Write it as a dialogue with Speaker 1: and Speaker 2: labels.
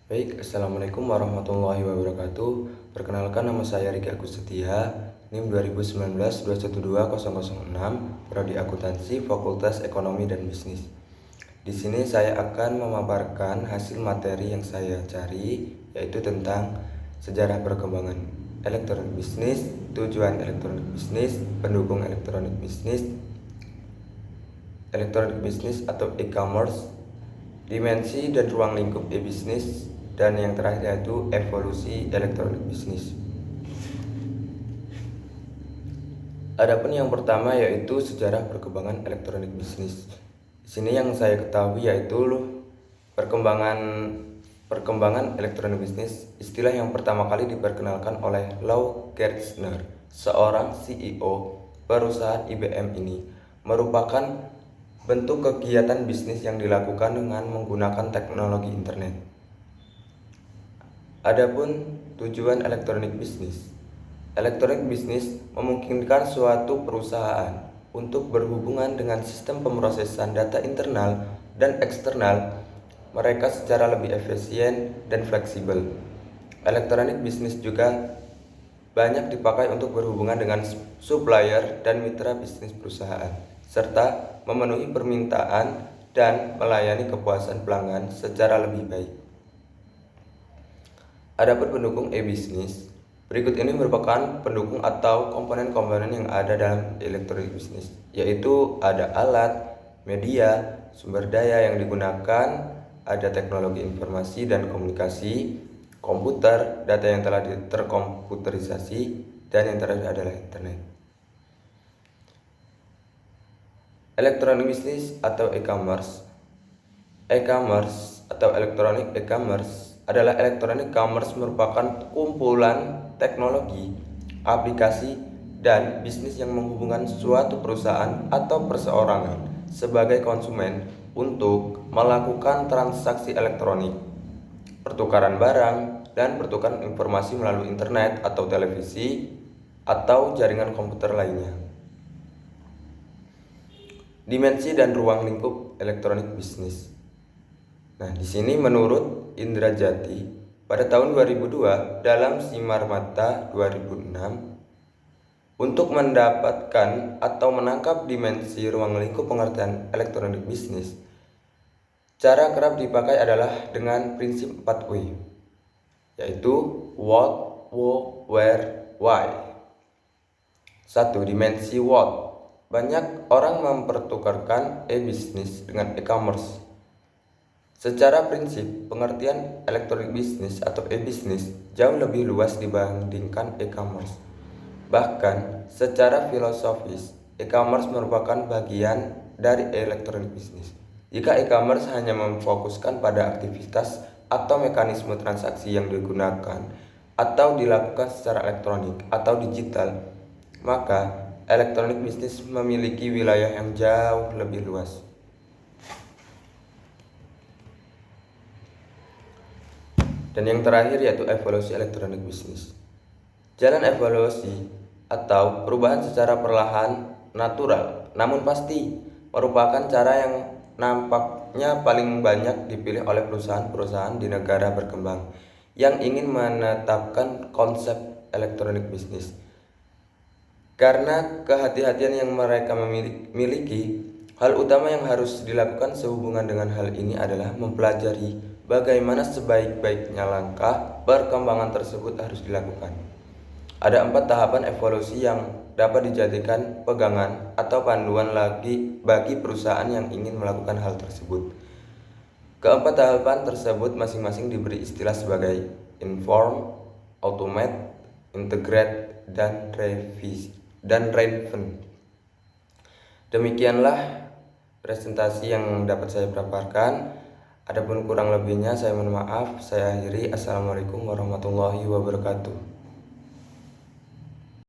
Speaker 1: Baik, Assalamualaikum warahmatullahi wabarakatuh. Perkenalkan, nama saya Riki Agus Setia, NIM 2019-212-006, Prodi Akuntansi, Fakultas Ekonomi dan Bisnis. Di sini saya akan memaparkan hasil materi yang saya cari, yaitu tentang sejarah perkembangan elektronik bisnis, tujuan elektronik bisnis, pendukung elektronik bisnis atau e-commerce, dimensi dan ruang lingkup e-bisnis, dan yang terakhir yaitu evolusi elektronik bisnis. Adapun yang pertama yaitu sejarah perkembangan elektronik bisnis. Di sini yang saya ketahui yaitu perkembangan elektronik bisnis. Istilah yang pertama kali diperkenalkan oleh Lou Gerstner, seorang CEO perusahaan IBM. Ini merupakan bentuk kegiatan bisnis yang dilakukan dengan menggunakan teknologi internet. Adapun tujuan elektronik bisnis. Elektronik bisnis memungkinkan suatu perusahaan untuk berhubungan dengan sistem pemrosesan data internal dan eksternal mereka secara lebih efisien dan fleksibel. Elektronik bisnis juga banyak dipakai untuk berhubungan dengan supplier dan mitra bisnis perusahaan, serta memenuhi permintaan dan melayani kepuasan pelanggan secara lebih baik. Adapun pendukung e-bisnis, berikut ini merupakan pendukung atau komponen-komponen yang ada dalam elektronik bisnis, yaitu ada alat, media, sumber daya yang digunakan, ada teknologi informasi dan komunikasi, komputer, data yang telah terkomputerisasi, dan yang terakhir adalah internet. Elektronik bisnis atau e-commerce. E-commerce atau elektronik e-commerce adalah elektronik commerce merupakan kumpulan teknologi, aplikasi, dan bisnis yang menghubungkan suatu perusahaan atau perseorangan sebagai konsumen untuk melakukan transaksi elektronik, pertukaran barang, dan pertukaran informasi melalui internet atau televisi atau jaringan komputer lainnya. Dimensi dan ruang lingkup elektronik bisnis. Nah, di sini menurut Indra Jati pada tahun 2002 dalam Simar Mata 2006, untuk mendapatkan atau menangkap dimensi ruang lingkup pengertian elektronik bisnis, cara kerap dipakai adalah dengan prinsip 4W, yaitu what, who, where, why. 1. Dimensi what. Banyak orang mempertukarkan e-bisnis dengan e-commerce. Secara prinsip, pengertian elektronik bisnis atau e-bisnis jauh lebih luas dibandingkan e-commerce. Bahkan, secara filosofis, e-commerce merupakan bagian dari elektronik bisnis. Jika e-commerce hanya memfokuskan pada aktivitas atau mekanisme transaksi yang digunakan atau dilakukan secara elektronik atau digital, maka elektronik bisnis memiliki wilayah yang jauh lebih luas. Dan yang terakhir yaitu evolusi elektronik bisnis. Jalan evolusi atau perubahan secara perlahan, natural, namun pasti merupakan cara yang nampaknya paling banyak dipilih oleh perusahaan-perusahaan di negara berkembang yang ingin menetapkan konsep elektronik bisnis. Karena kehati-hatian yang mereka miliki, hal utama yang harus dilakukan sehubungan dengan hal ini adalah mempelajari bagaimana sebaik-baiknya langkah perkembangan tersebut harus dilakukan. Ada 4 tahapan evolusi yang dapat dijadikan pegangan atau panduan bagi perusahaan yang ingin melakukan hal tersebut. Keempat tahapan tersebut masing-masing diberi istilah sebagai inform, automate, integrate, dan refine. Demikianlah presentasi yang dapat saya paparkan. Adapun kurang lebihnya saya mohon maaf. Saya akhiri. Assalamualaikum warahmatullahi wabarakatuh.